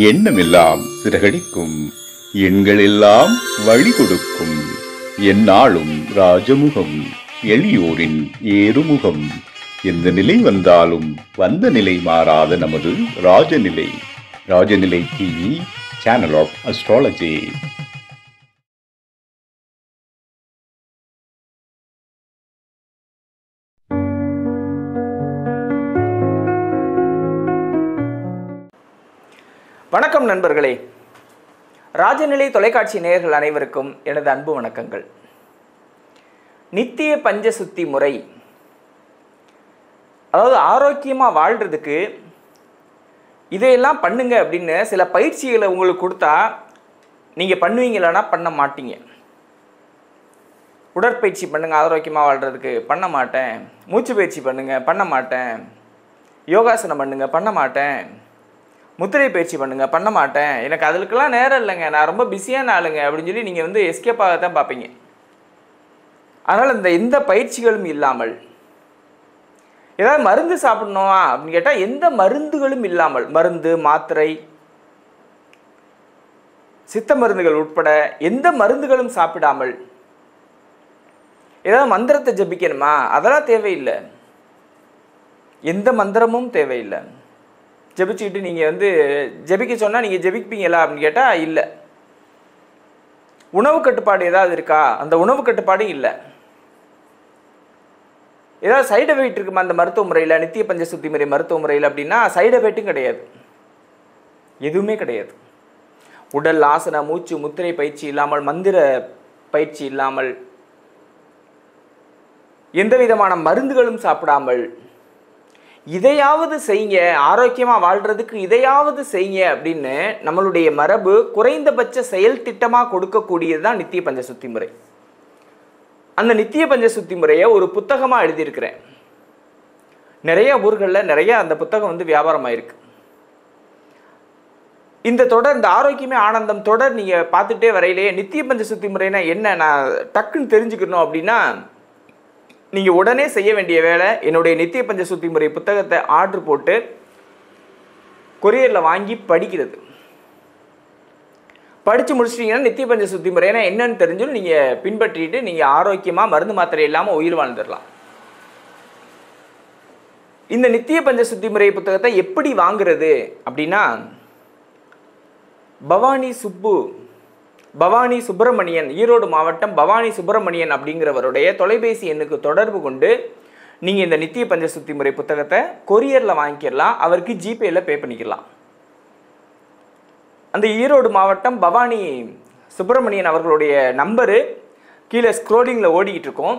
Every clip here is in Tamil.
எண்ணமெல்லாம் சிறகடிக்கும், எண்களெல்லாம் வழி கொடுக்கும். எந்நாளும் ராஜமுகம், எளியோரின் ஏறுமுகம். எந்த நிலை வந்தாலும் வந்த நிலை மாறாத நமது Rajanilai. Rajanilai TV, channel of astrology. வணக்கம் நண்பர்களே, ராஜநிலை தொலைக்காட்சி நேயர்கள் அனைவருக்கும் எனது அன்பு வணக்கங்கள். நித்திய பஞ்சசுத்தி முறை, அதாவது ஆரோக்கியமாக வாழ்கிறதுக்கு இதையெல்லாம் பண்ணுங்க அப்படின்னு சில பயிற்சிகளை உங்களுக்கு கொடுத்தா நீங்கள் பண்ணுவீங்களான்னா பண்ண மாட்டீங்க. உடற்பயிற்சி பண்ணுங்கள் ஆரோக்கியமாக வாழ்கிறதுக்கு, பண்ண மாட்டேன். மூச்சு பயிற்சி பண்ணுங்கள், பண்ண மாட்டேன். யோகாசனம் பண்ணுங்கள், பண்ண மாட்டேன். முத்திரை பயிற்சி பண்ணுங்கள், பண்ண மாட்டேன். எனக்கு அதுக்கெல்லாம் நேரம் இல்லைங்க, நான் ரொம்ப பிஸியான ஆளுங்க அப்படின்னு சொல்லி நீங்கள் எஸ்கேப்பாக தான் பார்ப்பீங்க. அதனால் எந்த பயிற்சிகளும் இல்லாமல், ஏதாவது மருந்து சாப்பிடணுமா அப்படின்னு கேட்டால் எந்த மருந்துகளும் இல்லாமல், மருந்து மாத்திரை சித்த மருந்துகள் உட்பட எந்த மருந்துகளும் சாப்பிடாமல், ஏதாவது மந்திரத்தை ஜபிக்கணுமா, அதெல்லாம் தேவையில்லை. எந்த மந்திரமும் தேவையில்லை. ஜபிச்சுக்கிட்டு நீங்கள் ஜபிக்க சொன்னால் நீங்கள் ஜபிப்பீங்களா அப்படின்னு கேட்டால் இல்லை. உணவு கட்டுப்பாடு ஏதாவது இருக்கா, அந்த உணவு கட்டுப்பாடும் இல்லை. ஏதாவது சைடு எஃபெக்ட் இருக்குமா அந்த மருத்துவ முறையில், நித்திய பஞ்சசுத்தி முறை மருத்துவ முறையில் அப்படின்னா சைடு எஃபெக்ட்டும் கிடையாது, எதுவுமே கிடையாது. உடல் ஆசன மூச்சு முத்திரை பயிற்சி இல்லாமல், மந்திர பயிற்சி இல்லாமல், எந்த விதமான மருந்துகளும் சாப்பிடாமல், இதையாவது செய்யுங்க, ஆரோக்கியமாக வாழ்கிறதுக்கு இதையாவது செய்யுங்க அப்படின்னு நம்மளுடைய மரபு குறைந்தபட்ச செயல் திட்டமாக கொடுக்கக்கூடியது தான் நித்திய பஞ்சசுத்தி முறை. அந்த நித்திய பஞ்சசுத்தி முறையை ஒரு புத்தகமாக எழுதியிருக்கிறேன். நிறைய ஊர்களில் நிறைய அந்த புத்தகம் வியாபாரம் ஆயிருக்கு. இந்த தொடர், இந்த ஆரோக்கியமே ஆனந்தம் தொடர் நீங்கள் பார்த்துட்டே வரையிலேயே நித்திய பஞ்சசுத்தி முறைனா என்ன நான் டக்குன்னு தெரிஞ்சுக்கணும் அப்படின்னா நீங்கள் உடனே செய்ய வேண்டிய வேலை, என்னுடைய நித்திய பஞ்சசுத்தி முறை புத்தகத்தை ஆர்டர் போட்டு கொரியரில் வாங்கி படிக்கிறது. படித்து முடிச்சிட்டிங்கன்னா நித்திய பஞ்சசுத்தி முறைனா என்னன்னு தெரிஞ்சும் நீங்கள் பின்பற்றிட்டு நீங்கள் ஆரோக்கியமாக மருந்து மாத்திரை இல்லாமல் உயிர் வாழ்ந்துடலாம். இந்த நித்திய பஞ்சசுத்தி முறை புத்தகத்தை எப்படி வாங்குறது அப்படின்னா, பவானி சுப்பிரமணியன், ஈரோடு மாவட்டம் பவானி சுப்பிரமணியன் அப்படிங்கிறவருடைய தொலைபேசி எண்ணுக்கு தொடர்பு கொண்டு நீங்கள் இந்த நித்திய பஞ்சசுத்தி முறை புத்தகத்தை கொரியரில் வாங்கிக்கலாம். அவருக்கு ஜிபேயில் பே பண்ணிக்கலாம். அந்த ஈரோடு மாவட்டம் பவானி சுப்பிரமணியன் அவர்களுடைய நம்பரு கீழே ஸ்க்ரோலிங்கில் ஓடிக்கிட்டு இருக்கோம்.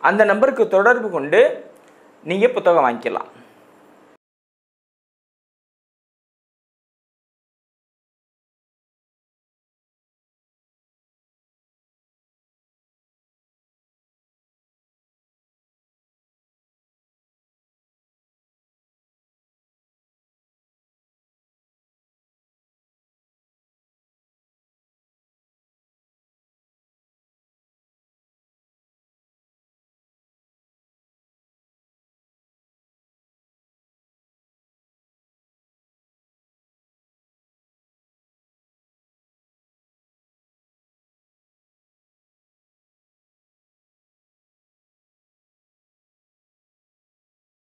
அந்த நம்பருக்கு தொடர்பு கொண்டு நீங்கள் புத்தகம் வாங்கிக்கலாம்.